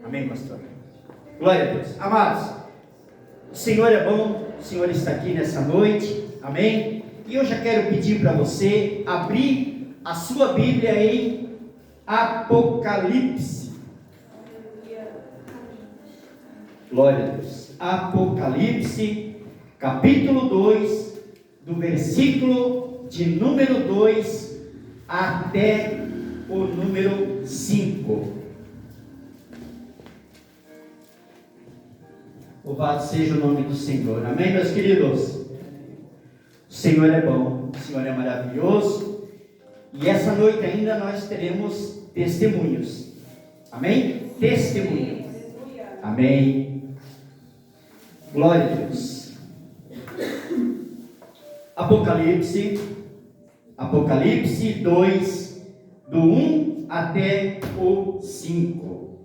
Amém, pastor? Glória a Deus. Amados, o Senhor é bom, o Senhor está aqui nessa noite, amém? E eu já quero pedir para você abrir a sua Bíblia em Apocalipse. Glória a Deus. Apocalipse, capítulo 2, do versículo de número 2 até o número 5. Louvado seja o nome do Senhor. Amém, meus queridos? O Senhor é bom, o Senhor é maravilhoso. E essa noite ainda nós teremos testemunhos. Amém? Testemunhos. Amém. Glória a Deus. Apocalipse 2, do 1 até o 5.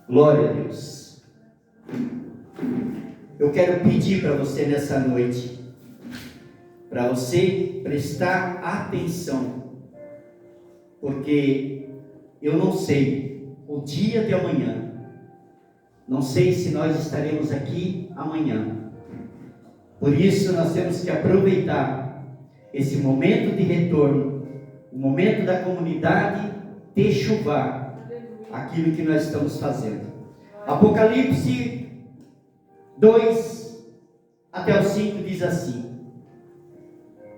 Glória a Deus. Eu quero pedir para você nessa noite, para você prestar atenção, porque eu não sei o dia de amanhã, não sei se nós estaremos aqui amanhã. Por isso nós temos que aproveitar esse momento de retorno, o momento da comunidade Techuvá, aquilo que nós estamos fazendo. Apocalipse 2 até o 5 diz assim: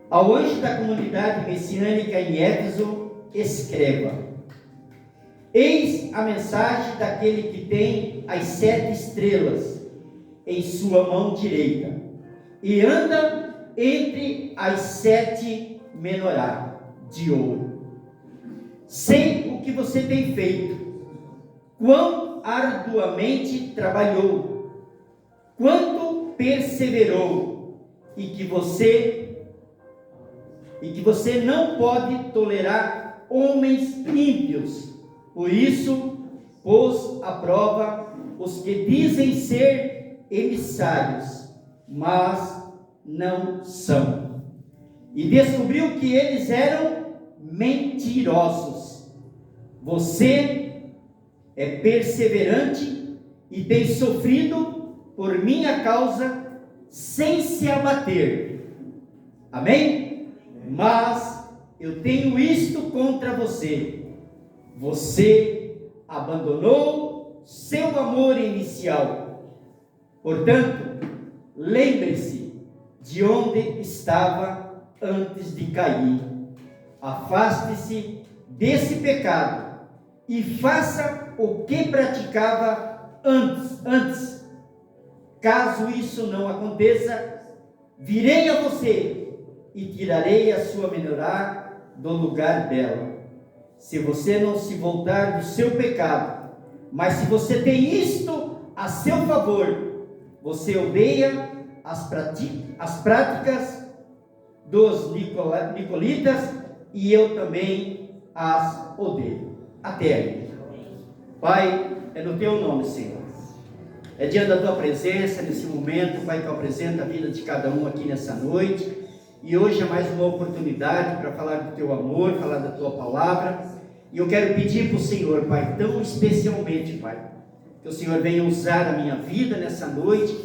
ao anjo da comunidade messiânica em Éfeso, escreva: eis a mensagem daquele que tem as 7 estrelas em sua mão direita e anda entre as 7 menorá de ouro. Sei o que você tem feito, quão arduamente trabalhou, quanto perseverou, e que você não pode tolerar homens ímpios. Por isso pôs à prova os que dizem ser emissários, mas não são, e descobriu que eles eram mentirosos. Você é perseverante e tem sofrido por minha causa, sem se abater. Amém? Mas eu tenho isto contra você: você abandonou seu amor inicial. Portanto, lembre-se de onde estava antes de cair. Afaste-se desse pecado e faça o que praticava antes. Caso isso não aconteça, virei a você e tirarei a sua menorá do lugar dela. Se você não se voltar do seu pecado, mas se você tem isto a seu favor, você odeia as práticas dos nicolaítas, e eu também as odeio. Até aí. Pai, é no teu nome, Senhor. É diante da tua presença nesse momento, Pai, que eu apresento a vida de cada um aqui nessa noite. E hoje é mais uma oportunidade para falar do teu amor, falar da tua palavra. E eu quero pedir para o Senhor, Pai, tão especialmente, Pai, que o Senhor venha usar a minha vida nessa noite,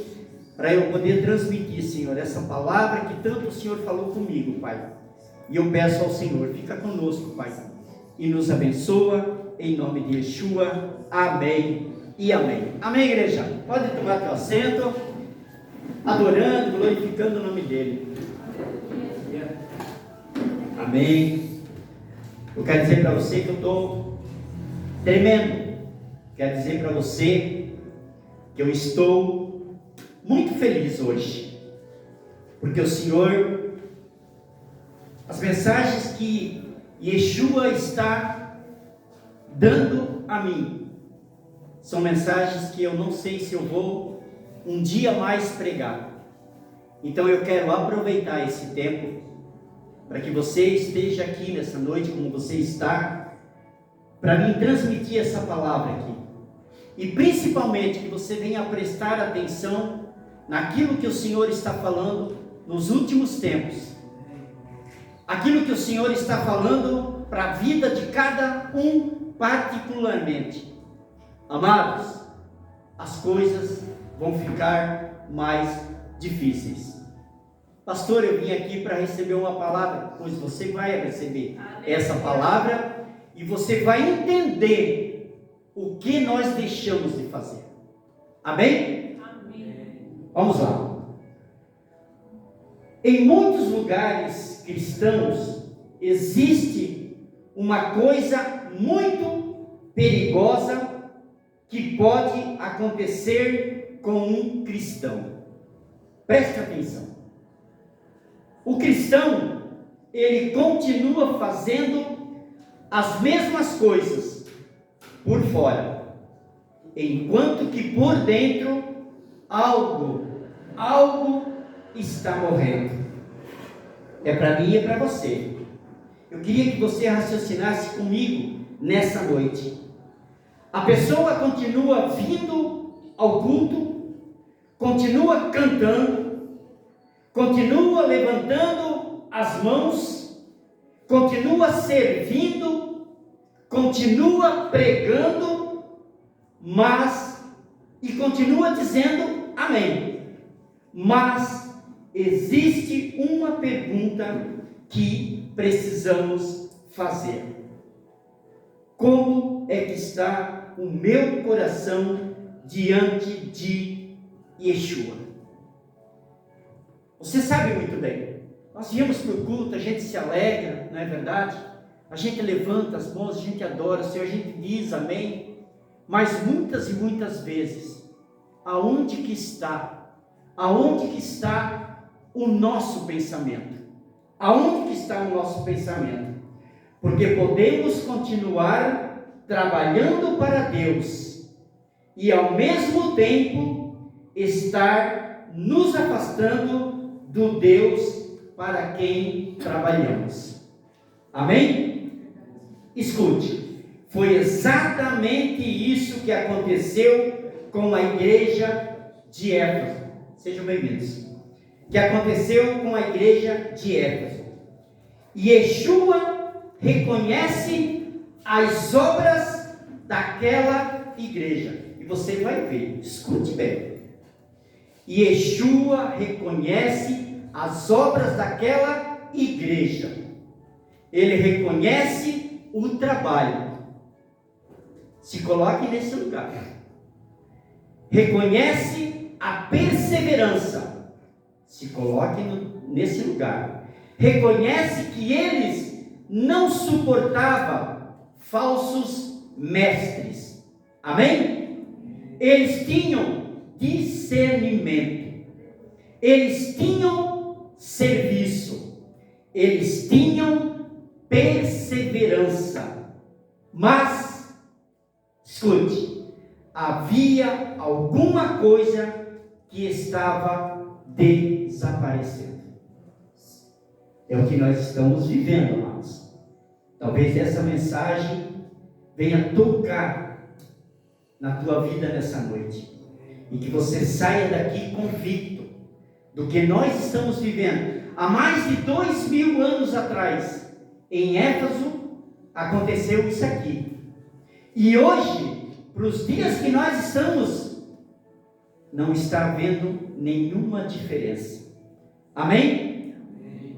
para eu poder transmitir, Senhor, essa palavra que tanto o Senhor falou comigo, Pai. E eu peço ao Senhor, fica conosco, Pai, e nos abençoa, em nome de Yeshua. Amém e amém. Amém, igreja? Pode tomar teu assento, adorando, glorificando o nome dele. Amém. Eu quero dizer para você que eu estou tremendo. Quero dizer para você que eu estou muito feliz hoje, porque o Senhor, as mensagens que Yeshua está dando a mim, são mensagens que eu não sei se eu vou um dia mais pregar. Então eu quero aproveitar esse tempo para que você esteja aqui nessa noite como você está, para mim transmitir essa palavra aqui. E principalmente que você venha prestar atenção naquilo que o Senhor está falando nos últimos tempos. Aquilo que o Senhor está falando para a vida de cada um particularmente. amados, as coisas vão ficar mais difíceis. Pastor, eu vim aqui para receber uma palavra. Pois você vai receber essa palavra e você vai entender o que nós deixamos de fazer. Amém? Amém. Vamos lá. Em muitos lugares cristãos existe uma coisa muito perigosa que pode acontecer com um cristão. Preste atenção. O cristão, ele continua fazendo as mesmas coisas por fora, enquanto que por dentro algo está morrendo. É para mim e é para você. Eu queria que você raciocinasse comigo nessa noite. A pessoa continua vindo ao culto, continua cantando, continua levantando as mãos, continua servindo, continua pregando, e continua dizendo amém. Mas existe uma pergunta que precisamos fazer: como é que está o meu coração diante de Yeshua? Você sabe muito bem, nós viemos para o culto, a gente se alegra, não é verdade? A gente levanta as mãos, a gente adora o Senhor, a gente diz amém. Mas muitas e muitas vezes, aonde que está o nosso pensamento? Aonde que está o nosso pensamento? Porque podemos continuar trabalhando para Deus e ao mesmo tempo estar nos afastando do Deus para quem trabalhamos. Amém? Escute, foi exatamente isso que aconteceu com a igreja de Éfeso. Sejam bem-vindos. Que aconteceu com a igreja de Éfeso. Yeshua reconhece as obras daquela igreja. E você vai ver, escute bem. Yeshua reconhece as obras daquela igreja. Ele reconhece o trabalho. Se coloque nesse lugar. Reconhece a perseverança. Se coloque nesse lugar. Reconhece que eles não suportavam falsos mestres. Amém? Eles tinham discernimento. Eles tinham serviço. Eles tinham perseverança. Mas, escute, havia alguma coisa que estava desaparecendo. É o que nós estamos vivendo, amados. Talvez essa mensagem venha tocar na tua vida nessa noite. E que você saia daqui convicto do que nós estamos vivendo. Há mais de 2000 anos atrás, em Éfeso, aconteceu isso aqui. E hoje, para os dias que nós estamos, não está havendo nenhuma diferença. Amém? Amém.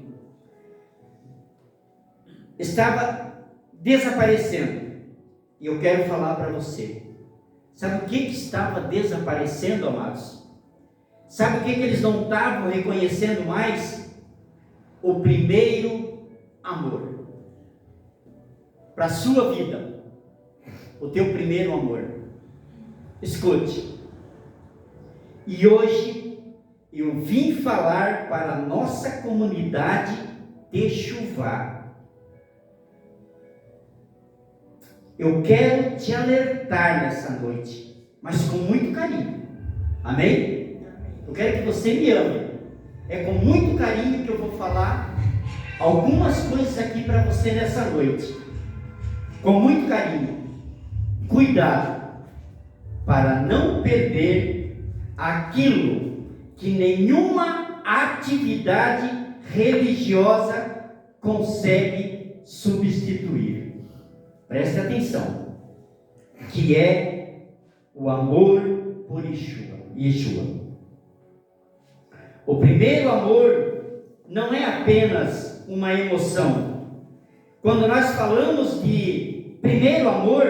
Estava desaparecendo. E eu quero falar para você. Sabe o que estava desaparecendo, amados? Sabe o que eles não estavam reconhecendo mais? O primeiro amor. Para a sua vida. O teu primeiro amor. Escute. E hoje eu vim falar para a nossa comunidade Techuvá. Eu quero te alertar nessa noite, mas com muito carinho. Amém? Eu quero que você me ame. É com muito carinho que eu vou falar algumas coisas aqui para você nessa noite. Com muito carinho. Cuidado para não perder aquilo que nenhuma atividade religiosa consegue substituir. Preste atenção. Que é o amor por Yeshua. O primeiro amor não é apenas uma emoção. Quando nós falamos de primeiro amor,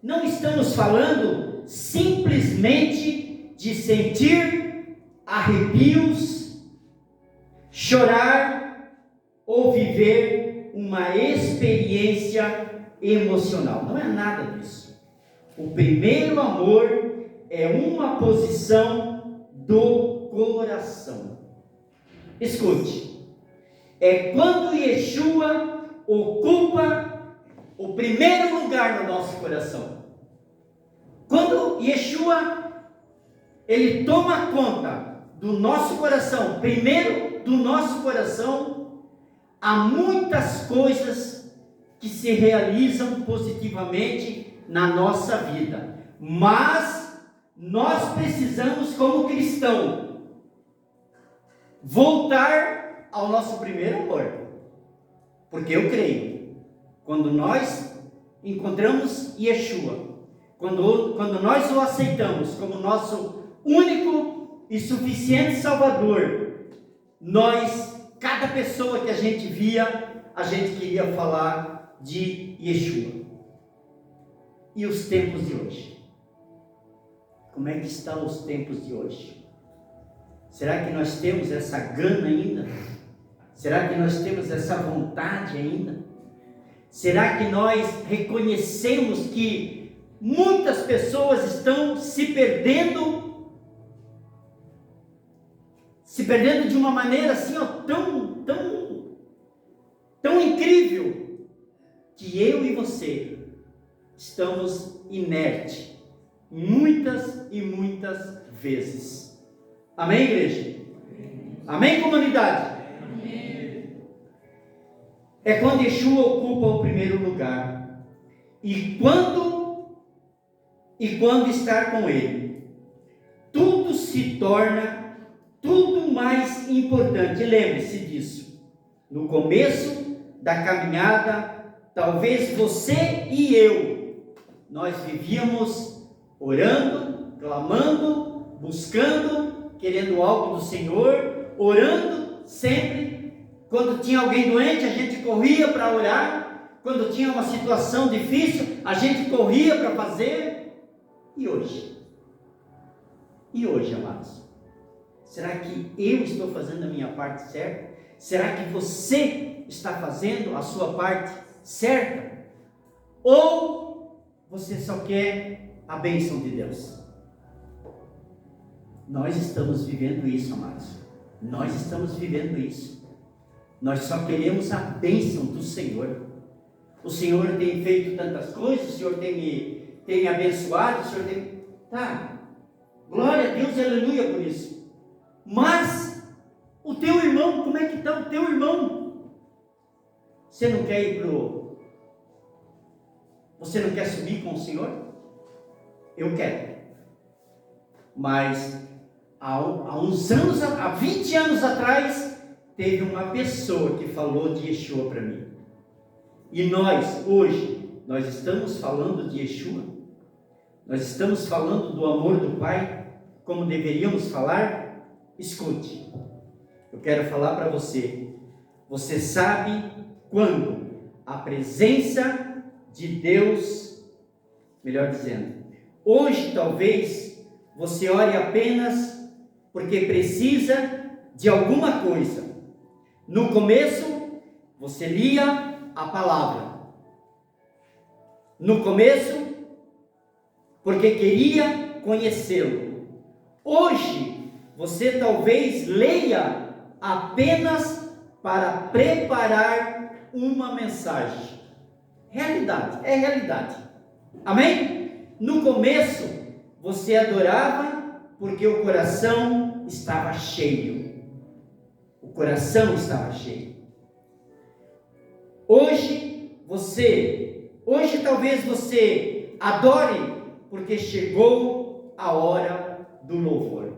não estamos falando simplesmente de sentir arrepios, chorar ou viver uma experiência emocional. Não é nada disso. O primeiro amor é uma posição do coração. Escute, é quando Yeshua ocupa o primeiro lugar no nosso coração. Quando Yeshua, ele toma conta do nosso coração, primeiro do nosso coração, há muitas coisas que se realizam positivamente na nossa vida. Mas nós precisamos, como cristão, voltar ao nosso primeiro amor. Porque eu creio, quando nós encontramos Yeshua, quando nós o aceitamos como nosso único e suficiente Salvador, cada pessoa que a gente via, a gente queria falar de Yeshua. E os tempos de hoje? Como é que estão os tempos de hoje? Será que nós temos essa gana ainda? Será que nós temos essa vontade ainda? Será que nós reconhecemos que muitas pessoas estão se perdendo de uma maneira assim, tão incrível, que eu e você estamos inertes muitas e muitas vezes. Amém, igreja? Amém, comunidade? Amém. É quando Yeshua ocupa o primeiro lugar. E quando estar com Ele, tudo se torna tudo mais importante. Lembre-se disso. No começo da caminhada, talvez você e eu, nós vivíamos orando, clamando, buscando, querendo algo do Senhor, orando sempre. Quando tinha alguém doente, a gente corria para orar. Quando tinha uma situação difícil, a gente corria para fazer. E hoje? E hoje, amados? Será que eu estou fazendo a minha parte certa? Será que você está fazendo a sua parte certa? Ou você só quer a bênção de Deus? Nós estamos vivendo isso, amados. Nós estamos vivendo isso. Nós só queremos a bênção do Senhor. O Senhor tem feito tantas coisas, o Senhor tem me abençoado, o Senhor tem... Tá, glória a Deus, aleluia por isso. Mas, o teu irmão, como é que está o teu irmão? Você não quer ir Você não quer subir com o Senhor? Eu quero. Mas, há 20 anos atrás, teve uma pessoa que falou de Yeshua para mim. E nós, hoje, nós estamos falando de Yeshua? Nós estamos falando do amor do Pai, como deveríamos falar? Escute, eu quero falar para você. Você sabe quando a presença de Deus, melhor dizendo, hoje talvez você ore apenas porque precisa de alguma coisa. No começo, você lia a palavra. No começo, porque queria conhecê-lo. Hoje, você talvez leia apenas para preparar uma mensagem. Realidade, é realidade. Amém? No começo, você adorava porque o coração estava cheio. O coração estava cheio. Hoje talvez você adore porque chegou a hora do louvor.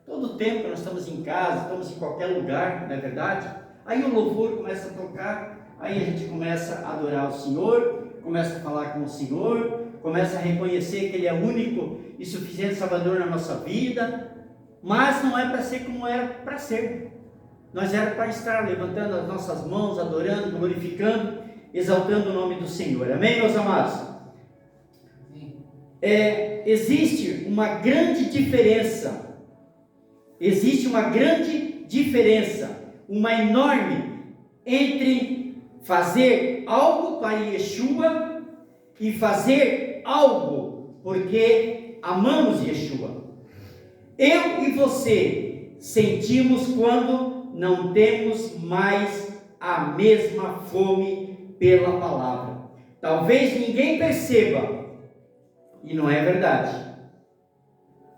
Todo tempo nós estamos em casa, estamos em qualquer lugar, não é verdade? Aí o louvor começa a tocar, aí a gente começa a adorar o Senhor, começa a falar com o Senhor, começa a reconhecer que Ele é o único e suficiente Salvador na nossa vida, mas não é para ser como era para ser. Nós era para estar levantando as nossas mãos, adorando, glorificando, exaltando o nome do Senhor. Amém, meus amados? Existe uma grande diferença. Existe uma grande diferença, uma enorme, entre fazer algo para Yeshua e fazer algo porque amamos Yeshua. Eu e você sentimos quando não temos mais a mesma fome pela palavra. Talvez ninguém perceba, e não é verdade.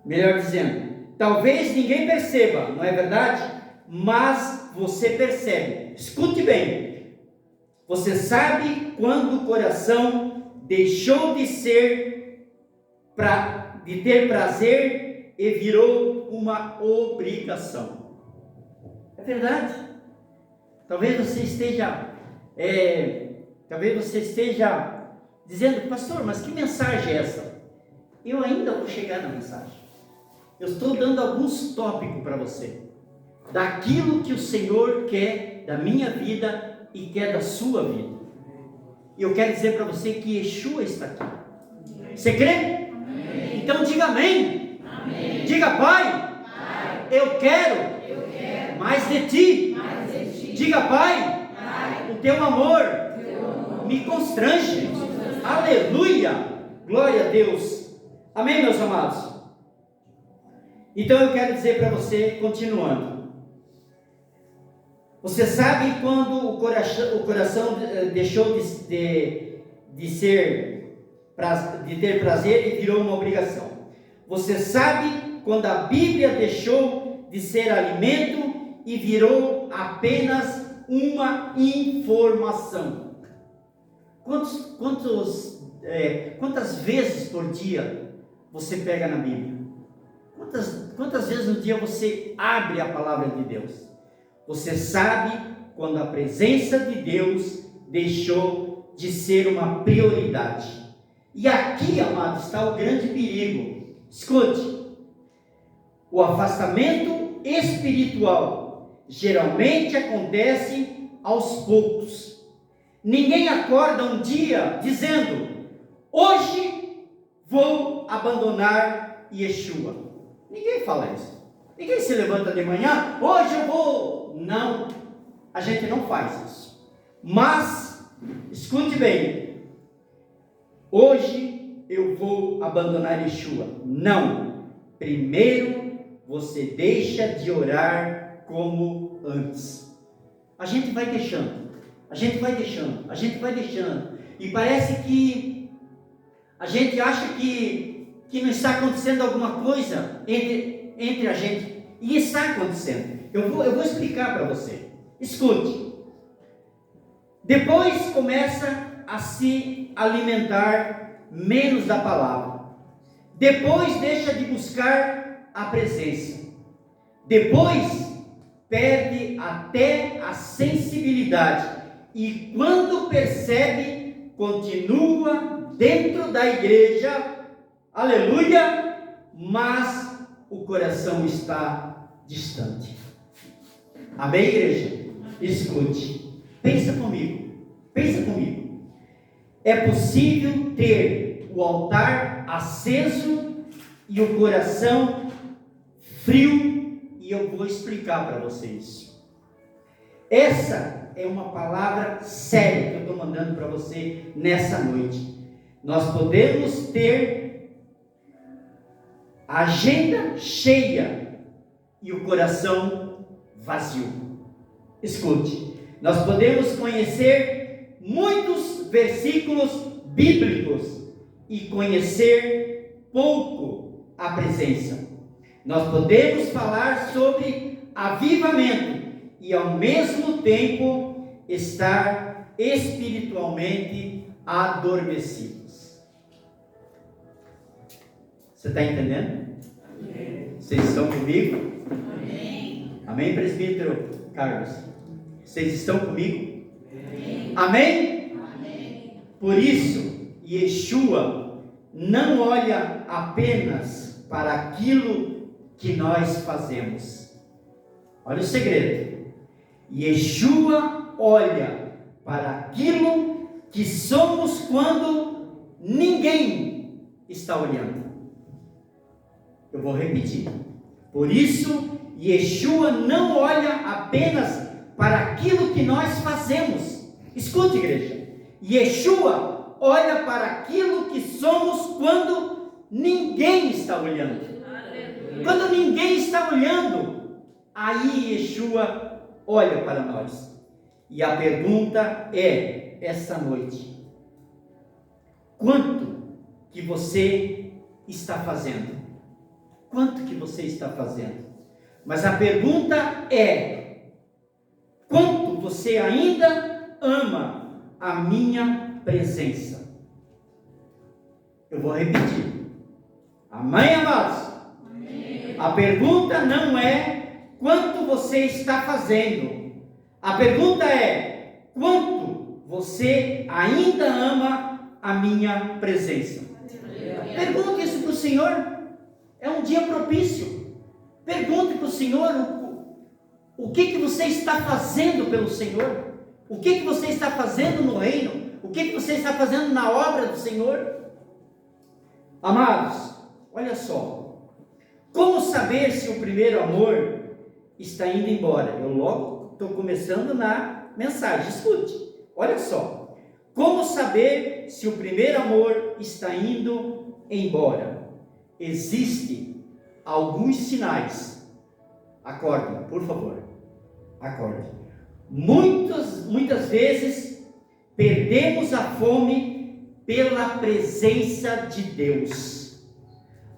Melhor dizendo, talvez ninguém perceba, não é verdade? Mas você percebe. Escute bem. Você sabe quando o coração deixou de ter prazer e virou uma obrigação. É verdade. Talvez você esteja dizendo, pastor, mas que mensagem é essa? Eu ainda vou chegar na mensagem. Eu estou dando alguns tópicos para você, daquilo que o Senhor quer da minha vida e quer da sua vida. E eu quero dizer para você que Yeshua está aqui. Você crê? Amém. Então diga amém. Amém. Diga, Pai, eu quero mais de ti. Diga, Pai, o teu amor me constrange. Aleluia, glória a Deus. Amém, meus amados? Então eu quero dizer para você, continuando. Você sabe quando o coração deixou de ter prazer e virou uma obrigação. Você sabe quando a Bíblia deixou de ser alimento e virou apenas uma informação. Quantas vezes por dia você pega na Bíblia? Quantas vezes no dia você abre a palavra de Deus? Você sabe quando a presença de Deus deixou de ser uma prioridade. E aqui, amado, está o grande perigo. Escute, o afastamento espiritual geralmente acontece aos poucos. Ninguém acorda um dia dizendo, hoje vou abandonar Yeshua. Ninguém fala isso. Ninguém se levanta de manhã, hoje eu vou. Não, a gente não faz isso. Mas, escute bem, hoje eu vou abandonar Yeshua. Não, primeiro você deixa de orar como antes. A gente vai deixando, e parece que a gente acha que não está acontecendo alguma coisa entre a gente, e está acontecendo. Eu vou explicar para você. Escute. Depois começa a se alimentar menos da palavra. Depois deixa de buscar a presença. Depois perde até a sensibilidade. E quando percebe, continua dentro da igreja, aleluia, mas o coração está distante. Amém, igreja? Escute, pensa comigo. É possível ter o altar aceso e o coração frio, e eu vou explicar para vocês. Essa é uma palavra séria que eu estou mandando para você nessa noite. Nós podemos ter a agenda cheia e o coração vazio. Escute, nós podemos conhecer muitos versículos bíblicos e conhecer pouco a presença. Nós podemos falar sobre avivamento e ao mesmo tempo estar espiritualmente adormecidos. Você está entendendo? Amém. Vocês estão comigo? Amém. Amém, presbítero Carlos? Vocês estão comigo? Amém. Amém? Amém. Por isso, Yeshua não olha apenas para aquilo que nós fazemos. Olha o segredo. Yeshua olha para aquilo que somos quando ninguém está olhando. Eu vou repetir. Por isso, Yeshua não olha apenas para aquilo que nós fazemos. Escute, igreja. Yeshua olha para aquilo que somos quando ninguém está olhando. Quando ninguém está olhando, aí Yeshua olha para nós. E a pergunta é, essa noite: quanto que você está fazendo? Quanto que você está fazendo? Mas a pergunta é: quanto você ainda ama a minha presença? Eu vou repetir. Amém, amados? Amém. A pergunta não é quanto você está fazendo. A pergunta é: quanto você ainda ama a minha presença? Pergunte isso para o Senhor. É um dia propício. Pergunte para o Senhor o que você está fazendo pelo Senhor. O que você está fazendo no reino. O que você está fazendo na obra do Senhor. Amados, olha só. Como saber se o primeiro amor está indo embora? Eu logo estou começando na mensagem. Escute, olha só. Como saber se o primeiro amor está indo embora? Existem alguns sinais. Acorde, por favor. Acorde. Muitas vezes perdemos a fome pela presença de Deus.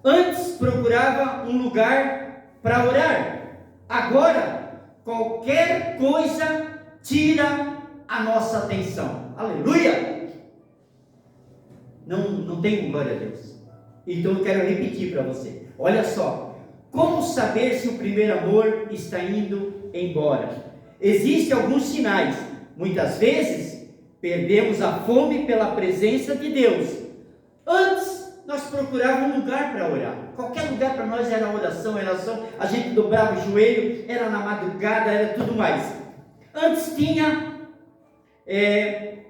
Antes procurava um lugar para orar. Agora, qualquer coisa tira a nossa atenção. Aleluia! Não tem glória a Deus. Então eu quero repetir para você. Olha só. Como saber se o primeiro amor está indo embora? Existem alguns sinais. Muitas vezes perdemos a fome pela presença de Deus. Antes nós procurávamos um lugar para orar. Qualquer lugar para nós era oração. A gente dobrava o joelho, era na madrugada, era tudo mais. Antes tinha.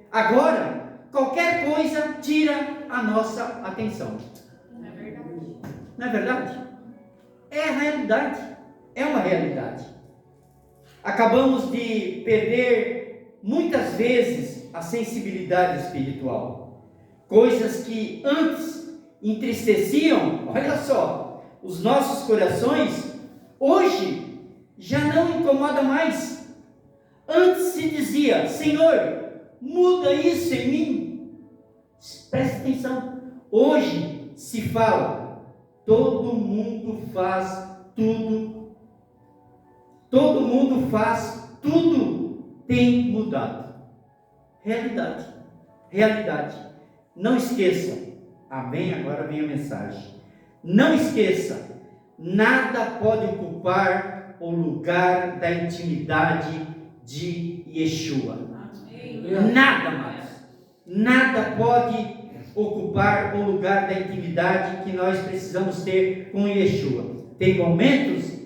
Agora, qualquer coisa tira a nossa atenção. Não é verdade? É a realidade. É uma realidade. Acabamos de perder muitas vezes a sensibilidade espiritual. Coisas que antes entristeciam, olha só, os nossos corações, hoje já não incomoda mais. Antes se dizia: Senhor, muda isso em mim. Preste atenção. Hoje se fala: todo mundo faz tudo. Todo mundo faz tudo. Tem mudado. Realidade. Realidade. Não esqueça. Amém? Agora vem a mensagem. Não esqueça. Nada pode ocupar o lugar da intimidade de Yeshua. Nada mais. Nada pode ocupar o lugar da intimidade que nós precisamos ter com Yeshua. Tem momentos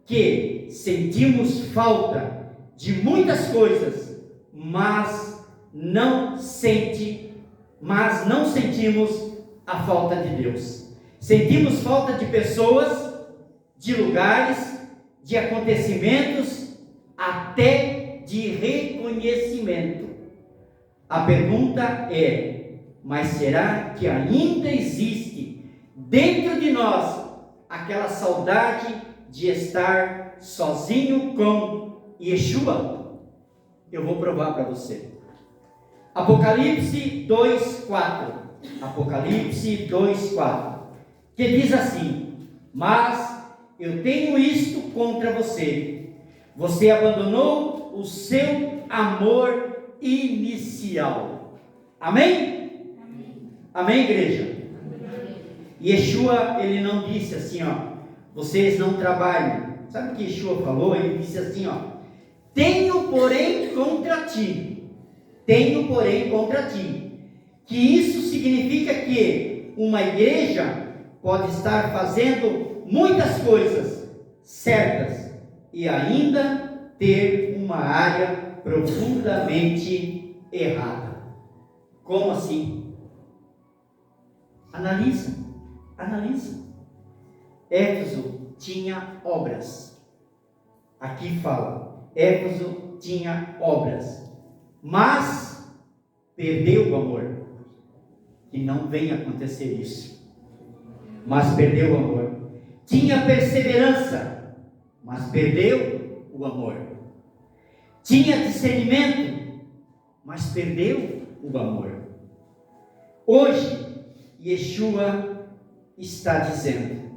que sentimos falta de muitas coisas, mas não sentimos a falta de Deus. Sentimos falta de pessoas, de lugares, de acontecimentos, até de reconhecimento. A pergunta é: mas será que ainda existe dentro de nós aquela saudade de estar sozinho com Yeshua? Eu vou provar para você. Apocalipse 2:4. Apocalipse 2:4. Que diz assim: mas eu tenho isto contra você. Você abandonou o seu amor inicial. Amém? Amém, igreja? Yeshua, ele não disse assim, vocês não trabalham. Sabe o que Yeshua falou? Ele disse assim, tenho porém contra ti. Que isso significa que uma igreja pode estar fazendo muitas coisas certas e ainda ter uma área profundamente errada. Como assim? Analisa. Éfeso tinha obras. Aqui fala, Éfeso tinha obras, mas perdeu o amor. Que não venha acontecer isso. Mas perdeu o amor. Tinha perseverança, mas perdeu o amor. Tinha discernimento, mas perdeu o amor. Hoje, Yeshua está dizendo: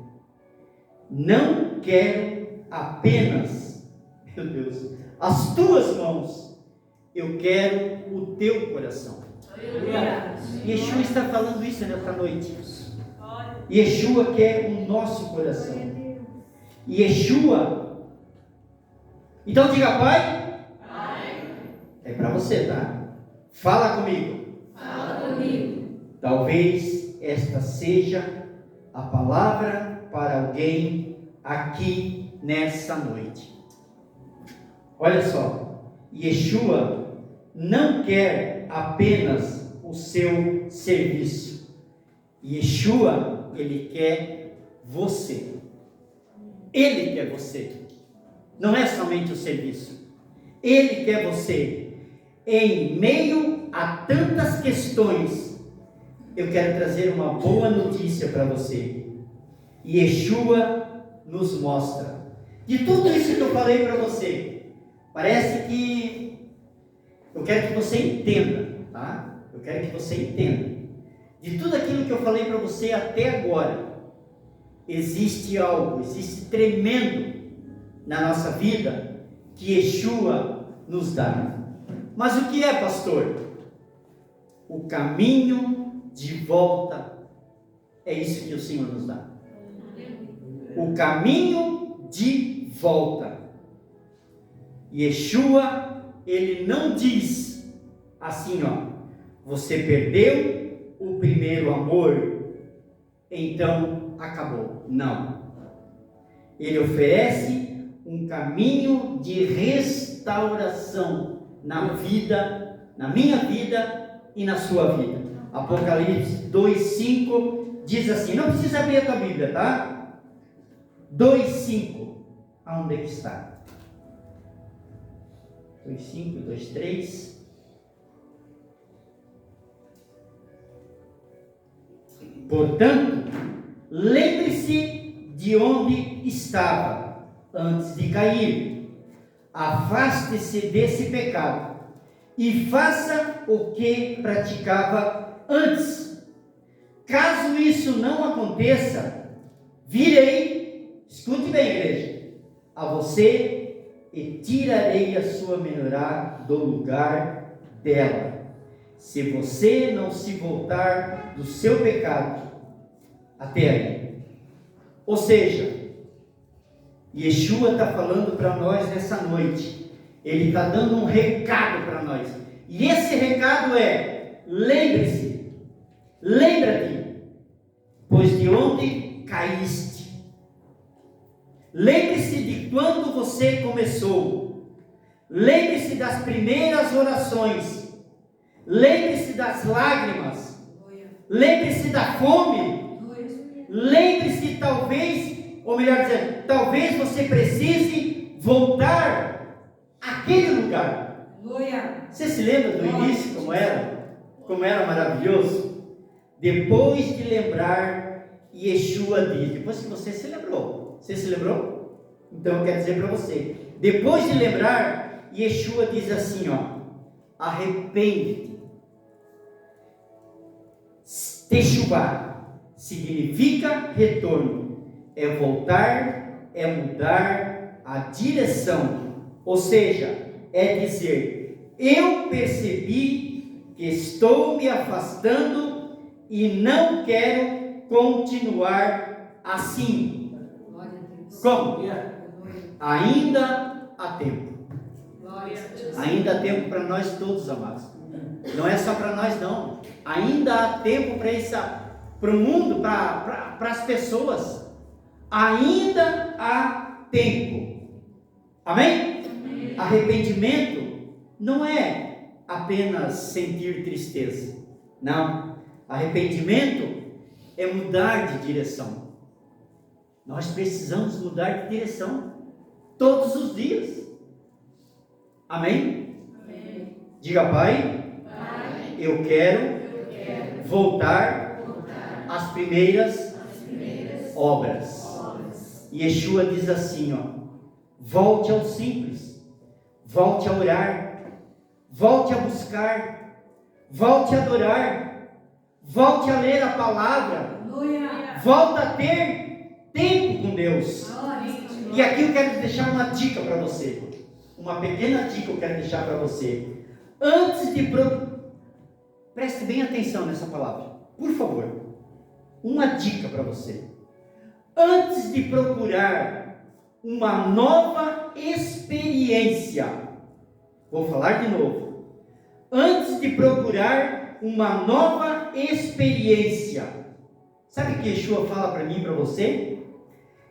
não quero apenas, meu Deus, as tuas mãos, eu quero o teu coração. Yeshua está falando isso nesta noite. Yeshua quer o nosso coração. Yeshua. Então diga, Pai. É para você, tá? Fala comigo. Talvez esta seja a palavra para alguém aqui nessa noite. Olha só, Yeshua não quer apenas o seu serviço. Yeshua, ele quer você. Ele quer você. Não é somente o serviço. Ele quer você. Em meio a tantas questões, eu quero trazer uma boa notícia para você. Yeshua nos mostra. De tudo isso que eu falei para você, parece que eu quero que você entenda, tá? Eu quero que você entenda. De tudo aquilo que eu falei para você até agora, existe algo, existe tremendo na nossa vida que Yeshua nos dá. Mas o que é, pastor? O caminho de volta. É isso que o Senhor nos dá. O caminho de volta. Yeshua, ele não diz assim, ó: você perdeu o primeiro amor, então acabou. Não. Ele oferece um caminho de restauração na vida, na minha vida e na sua vida. Apocalipse 2:5 diz assim, não precisa abrir a tua Bíblia, tá? 2:5, aonde é que está? 2:5, 2:3. Portanto, lembre-se de onde estava antes de cair. Afaste-se desse pecado e faça o que praticava antes. Caso isso não aconteça, virei, escute bem, igreja, a você e tirarei a sua menorá do lugar dela. Se você não se voltar do seu pecado até aí. Ou seja, Yeshua está falando para nós nessa noite. Ele está dando um recado para nós. E esse recado é: lembre-se, lembra-te, pois de onde caíste. Lembre-se de quando você começou. Lembre-se das primeiras orações. Lembre-se das lágrimas. Lembre-se da fome. Lembre-se, talvez, ou melhor dizendo, talvez você precise voltar àquele lugar. Você se lembra do início, como era? Como era maravilhoso? Depois de lembrar, Yeshua diz, depois que você se lembrou. Você se lembrou? Então eu quero dizer para você, depois de lembrar, Yeshua diz assim, ó: arrepende-te. Techuvá significa retorno, é voltar, é mudar a direção, ou seja, é dizer: eu percebi que estou me afastando e não quero continuar assim. Como? Ainda há tempo. Ainda há tempo para nós todos, amados. Não é só para nós, não. Ainda há tempo para para o mundo, para as pessoas. Ainda há tempo. Amém? Amém? Arrependimento não é apenas sentir tristeza. Não. Arrependimento é mudar de direção. Nós precisamos mudar de direção todos os dias. Amém? Amém. Diga, Pai, eu quero voltar às primeiras obras. E Yeshua diz assim, volte ao simples, volte a orar, volte a buscar, volte a adorar, volte a ler a palavra, volte a ter tempo com Deus. E aqui eu quero deixar uma dica para você, uma pequena dica eu quero deixar para você. Antes de preste bem atenção nessa palavra, por favor. Uma dica para você. Antes de procurar uma nova experiência, vou falar de novo. Antes de procurar uma nova experiência, sabe o que Yeshua fala para mim e para você?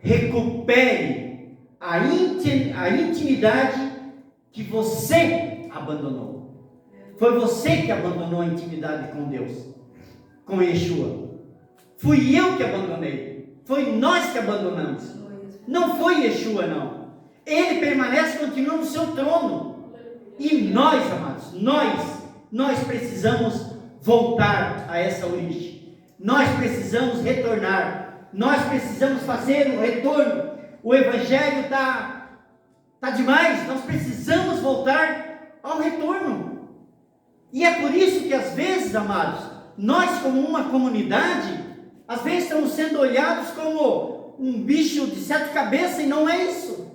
Recupere a intimidade que você abandonou. Foi você que abandonou a intimidade com Deus, com Yeshua. Fui eu que abandonei. Foi nós que abandonamos. Não foi Yeshua, não. Ele permanece, continua no seu trono. E nós, amados, nós precisamos voltar a essa origem. Nós precisamos retornar. Nós precisamos fazer um retorno. O Evangelho está demais. Nós precisamos voltar ao retorno. E é por isso que às vezes, amados, nós como uma comunidade, às vezes estamos sendo olhados como um bicho de 7 cabeças, e não é isso.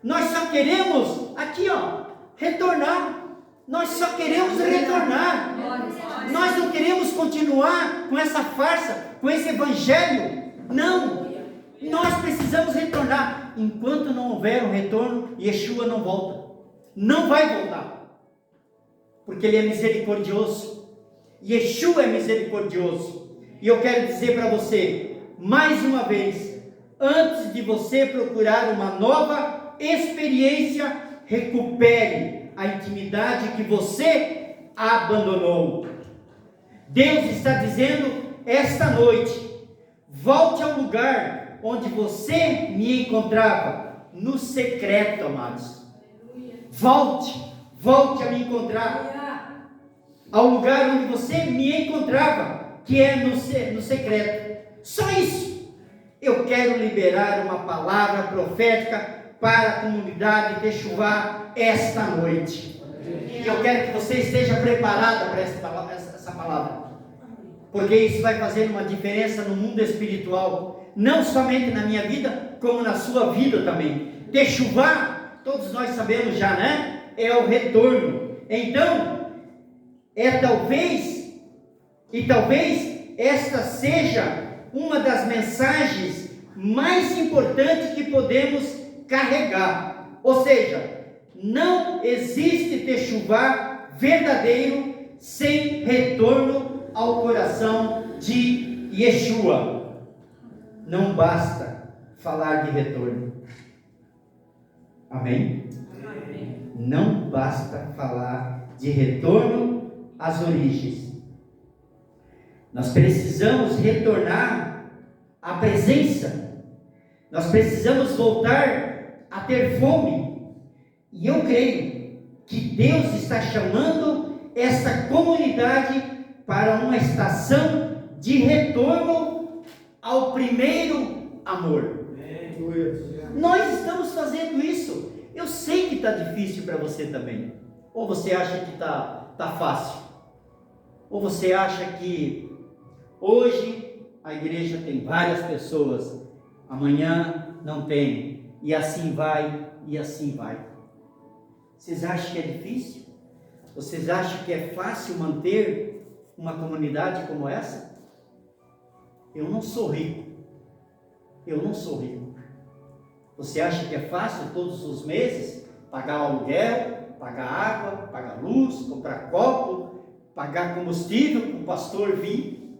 Nós só queremos, aqui retornar. Nós só queremos retornar. Nós não queremos continuar com essa farsa, com esse evangelho. Não. Nós precisamos retornar. Enquanto não houver um retorno, Yeshua não volta. Não vai voltar. Porque Ele é misericordioso. Yeshua é misericordioso. E eu quero dizer para você, mais uma vez, antes de você procurar uma nova experiência, recupere a intimidade que você abandonou. Deus está dizendo esta noite, volte ao lugar onde você me encontrava, no secreto, amados. Volte a me encontrar ao lugar onde você me encontrava, que é no secreto. Só isso. Eu quero liberar uma palavra profética para a comunidade de Techuvá esta noite. E eu quero que você esteja preparada para essa palavra. Porque isso vai fazer uma diferença no mundo espiritual. Não somente na minha vida, como na sua vida também. Techuvá, todos nós sabemos já, né? É o retorno. Então, talvez esta seja uma das mensagens mais importantes que podemos carregar. Ou seja, não existe Techuvá verdadeiro sem retorno ao coração de Yeshua. Não basta falar de retorno. Amém? Amém. Não basta falar de retorno às origens. Nós precisamos retornar à presença. Nós precisamos voltar a ter fome. E eu creio que Deus está chamando esta comunidade para uma estação de retorno ao primeiro amor. Nós estamos fazendo isso. Eu sei que está difícil para você também. Ou você acha que está fácil? Ou você acha que hoje a igreja tem várias pessoas, amanhã não tem, e assim vai, e assim vai. Vocês acham que é difícil? Vocês acham que é fácil manter uma comunidade como essa? Eu não sou rico. Você acha que é fácil todos os meses pagar aluguel, pagar água, pagar luz, comprar copo, pagar combustível para o pastor vir?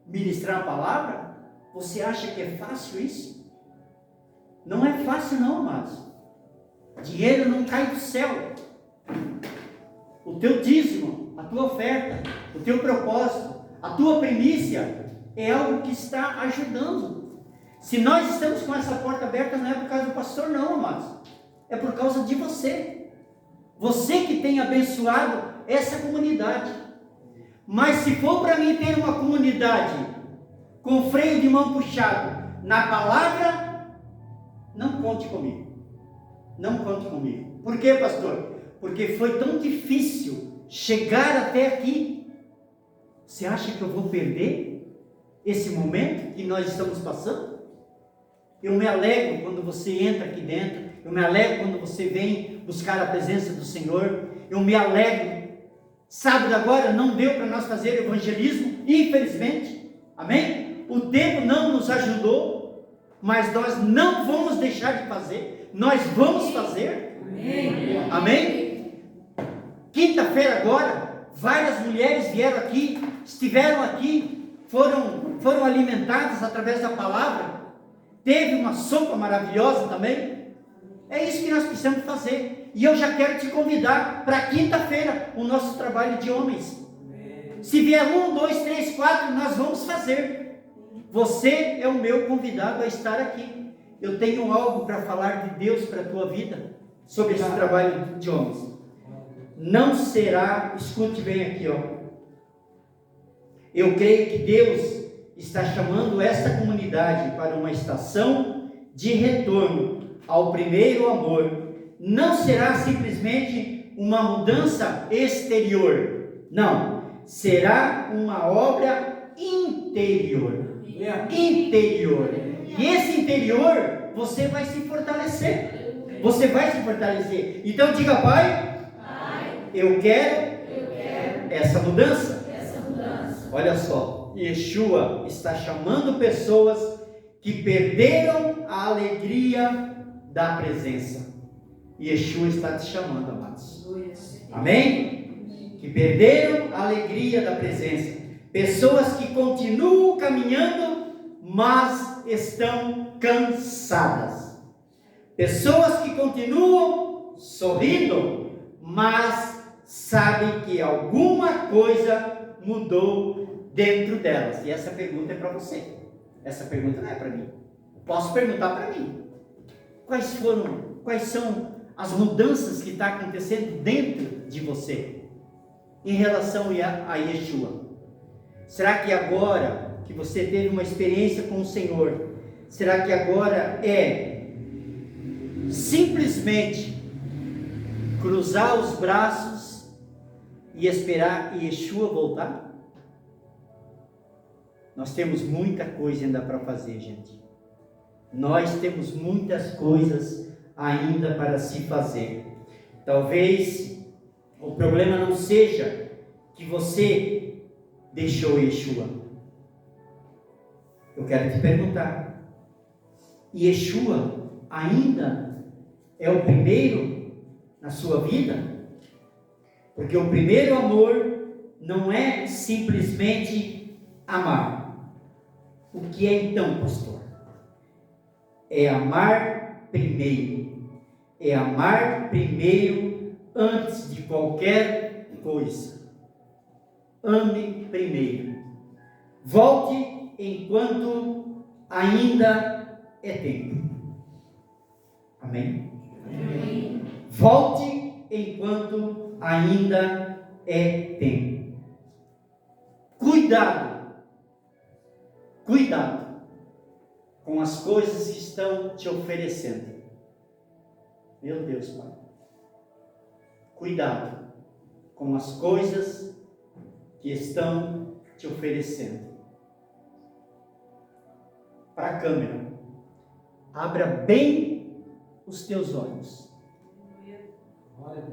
ministrar a palavra? Você acha que é fácil isso? Não é fácil não, amados. Dinheiro não cai do céu. O teu dízimo, a tua oferta, o teu propósito, a tua primícia é algo que está ajudando. Se nós estamos com essa porta aberta, não é por causa do pastor não, amados. É por causa de você. Você que tem abençoado essa comunidade. Mas se for para mim ter uma comunidade com freio de mão puxado na palavra, não conte comigo. Não conte comigo. Por quê, pastor? Porque foi tão difícil chegar até aqui. Você acha que eu vou perder esse momento que nós estamos passando? Eu me alegro quando você entra aqui dentro. Eu me alegro quando você vem buscar a presença do Senhor. Eu me alegro. Sábado agora não deu para nós fazer evangelismo, infelizmente. Amém? O tempo não nos ajudou, mas nós não vamos deixar de fazer. Nós vamos fazer. Amém? Amém? Quinta-feira agora, várias mulheres vieram aqui, estiveram aqui, foram alimentadas através da palavra. Teve uma sopa maravilhosa também. É isso que nós precisamos fazer. E eu já quero te convidar para quinta-feira, o nosso trabalho de homens. Se vier 1, 2, 3, 4, nós vamos fazer. Você é o meu convidado a estar aqui. Eu tenho algo para falar de Deus para a tua vida, sobre esse trabalho de homens. Não será, escute bem aqui, ó. Eu creio que Deus está chamando esta comunidade para uma estação de retorno ao primeiro amor. Não será simplesmente uma mudança exterior. Não, será uma obra interior. Interior. E esse interior, você vai se fortalecer. Você vai se fortalecer. Então diga, Pai, eu quero essa mudança. Olha só, Yeshua está chamando pessoas que perderam a alegria da presença. Yeshua está te chamando, amados. Amém? Que perderam a alegria da presença. Pessoas que continuam caminhando, mas estão cansadas. Pessoas que continuam sorrindo, mas sabem que alguma coisa mudou dentro delas. E essa pergunta é para você. Essa pergunta não é para mim. Posso perguntar para mim. Quais são as mudanças que estão acontecendo dentro de você em relação a Yeshua? Será que agora que você teve uma experiência com o Senhor, será que agora é simplesmente cruzar os braços e esperar Yeshua voltar? Nós temos muita coisa ainda para fazer, gente. Nós temos muitas coisas ainda para se fazer. Talvez o problema não seja que você deixou Yeshua. Eu quero te perguntar: Yeshua ainda é o primeiro na sua vida? Porque o primeiro amor não é simplesmente amar. O que é então, pastor? É amar primeiro. É amar primeiro antes de qualquer coisa. Ame primeiro. Volte enquanto ainda é tempo. Amém? Amém. Volte enquanto ainda é tempo. Cuidado com as coisas que estão te oferecendo. Meu Deus, Pai. Cuidado com as coisas que estão te oferecendo. Para a câmera, abra bem os teus olhos.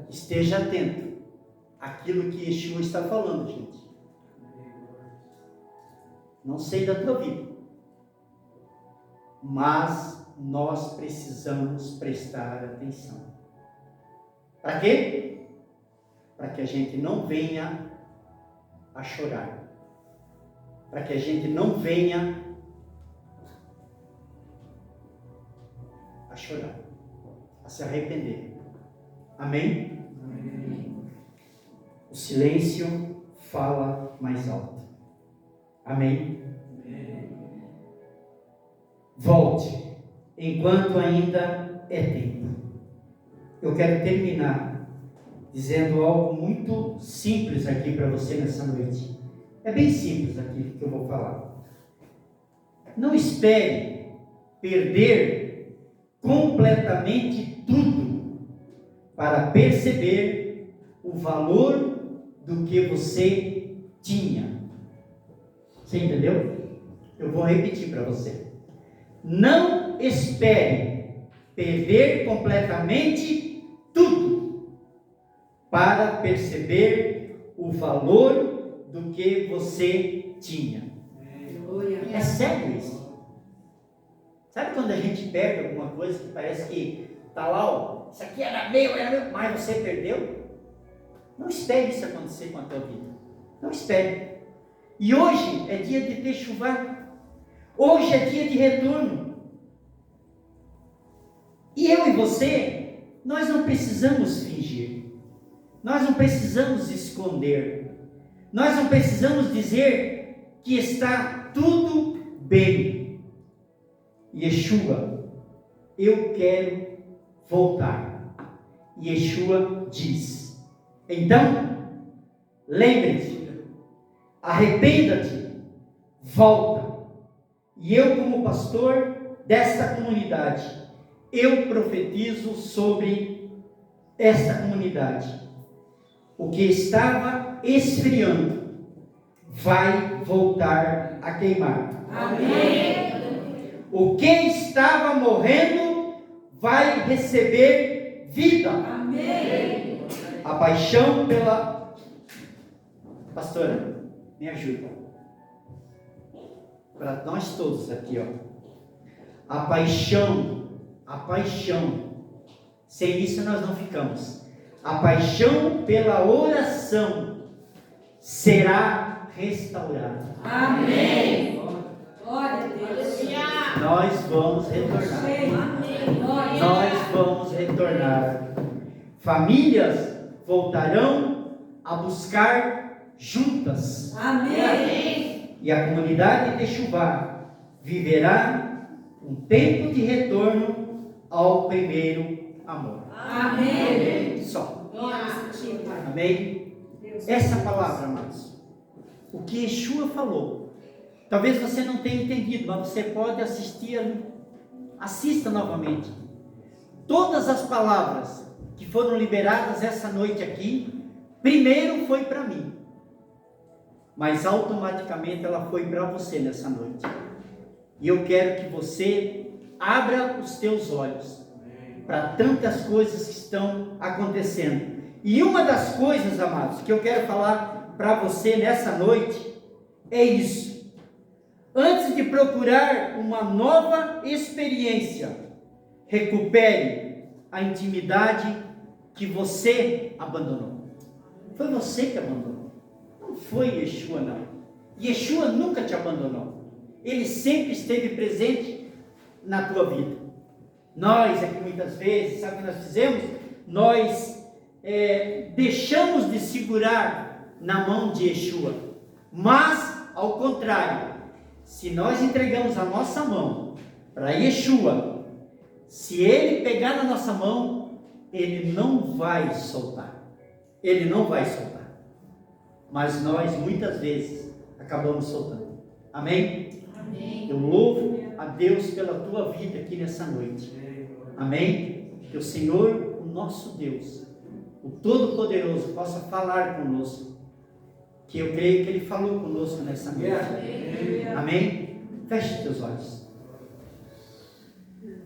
Esteja atento àquilo que Yeshua está falando, gente. Não sei da tua vida, mas nós precisamos prestar atenção. Para quê? Para que a gente não venha a chorar. para que a gente não venha a chorar, a se arrepender. Amém? Amém. O silêncio fala mais alto. Amém? Amém. Volte, enquanto ainda é tempo. Eu quero terminar dizendo algo muito simples aqui para você nessa noite. É bem simples aqui que eu vou falar. Não espere perder completamente tudo para perceber o valor do que você tinha. Você entendeu? Eu vou repetir para você. Não espere perder completamente tudo para perceber o valor do que você tinha. É sério isso? Sabe quando a gente perde alguma coisa que parece que está lá, ó, isso aqui era meu, mas você perdeu? Não espere isso acontecer com a tua vida. Não espere. E hoje é dia de Techuvá. Hoje é dia de retorno. E eu e você, nós não precisamos fingir. Nós não precisamos esconder. Nós não precisamos dizer que está tudo bem. Yeshua, eu quero voltar. Yeshua diz. Então, lembre-te, arrependa-te, volta. E eu, como pastor desta comunidade, eu profetizo sobre esta comunidade. O que estava esfriando vai voltar a queimar. Amém. O que estava morrendo vai receber vida. Amém. A paixão pela... Pastora, me ajuda. Para nós todos aqui, ó. A paixão. Sem isso nós não ficamos. A paixão pela oração será restaurada. Amém. Glória a Deus. Nós vamos retornar. Amém. Nós vamos retornar. Famílias voltarão a buscar juntas. Amém. E a comunidade de Techuvá viverá um tempo de retorno ao primeiro amor. Amém. Só. Amém. Essa palavra, amados, o que Yeshua falou, talvez você não tenha entendido, mas você pode assistir ali. Assista novamente. Todas as palavras que foram liberadas essa noite aqui, primeiro foi para mim, mas automaticamente ela foi para você nessa noite. E eu quero que você abra os teus olhos para tantas coisas que estão acontecendo. E uma das coisas, amados, que eu quero falar para você nessa noite é isso. Antes de procurar uma nova experiência, recupere a intimidade que você abandonou. Foi você que abandonou. Não foi Yeshua, não. Yeshua nunca te abandonou. Ele sempre esteve presente na tua vida. Nós aqui muitas vezes, sabe o que nós fizemos? Nós deixamos de segurar na mão de Yeshua. Mas, ao contrário, se nós entregamos a nossa mão para Yeshua, se Ele pegar na nossa mão, Ele não vai soltar. Ele não vai soltar. Mas nós, muitas vezes, acabamos soltando. Amém? Amém. Eu louvo a Deus pela tua vida aqui nessa noite. Amém? Que o Senhor, o nosso Deus, o Todo-Poderoso, possa falar conosco. Que eu creio que Ele falou conosco nessa noite. Amém? Feche teus olhos.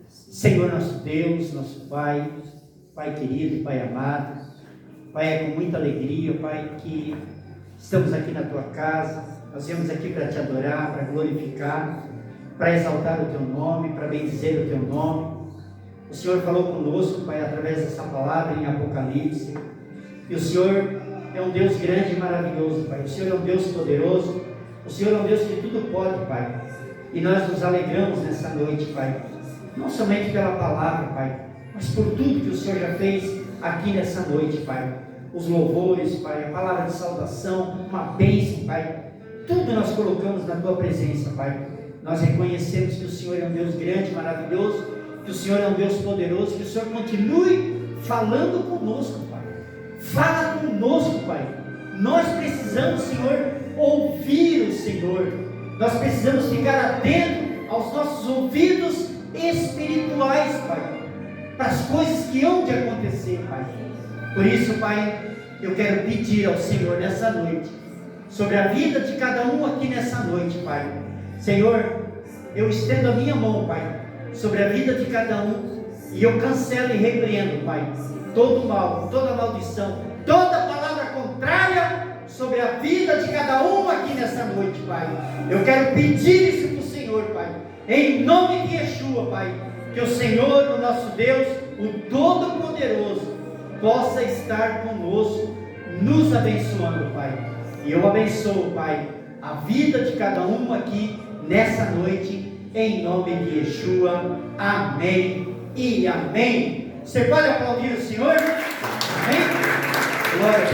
Senhor nosso Deus, nosso Pai, Pai querido, Pai amado, Pai, é com muita alegria, Pai, que estamos aqui na Tua casa. Nós viemos aqui para Te adorar, para glorificar, para exaltar o Teu nome, para bendizer o Teu nome. O Senhor falou conosco, Pai, através dessa palavra em Apocalipse. E o Senhor é um Deus grande e maravilhoso, Pai. O Senhor é um Deus poderoso. O Senhor é um Deus que tudo pode, Pai. E nós nos alegramos nessa noite, Pai. Não somente pela palavra, Pai, mas por tudo que o Senhor já fez aqui nessa noite, Pai. Os louvores, Pai, a palavra de saudação, uma bênção, Pai. Tudo nós colocamos na Tua presença, Pai. Nós reconhecemos que o Senhor é um Deus grande, maravilhoso, que o Senhor é um Deus poderoso, que o Senhor continue falando conosco, Pai. Fala conosco, Pai. Nós precisamos, Senhor, ouvir o Senhor. Nós precisamos ficar atentos aos nossos ouvidos espirituais, Pai, para as coisas que hão de acontecer, Pai. Por isso, Pai, eu quero pedir ao Senhor nessa noite, sobre a vida de cada um aqui nessa noite, Pai. Senhor, eu estendo a minha mão, Pai, sobre a vida de cada um, e eu cancelo e repreendo, Pai, todo mal, toda maldição, toda palavra contrária sobre a vida de cada um aqui nessa noite, Pai. Eu quero pedir isso para o Senhor, Pai, em nome de Yeshua, Pai, que o Senhor, o nosso Deus, o Todo-Poderoso, possa estar conosco, nos abençoando, Pai. E eu abençoo, Pai, a vida de cada um aqui nessa noite, em nome de Yeshua. Amém e amém. Você pode aplaudir o Senhor? Amém? Glória a Deus.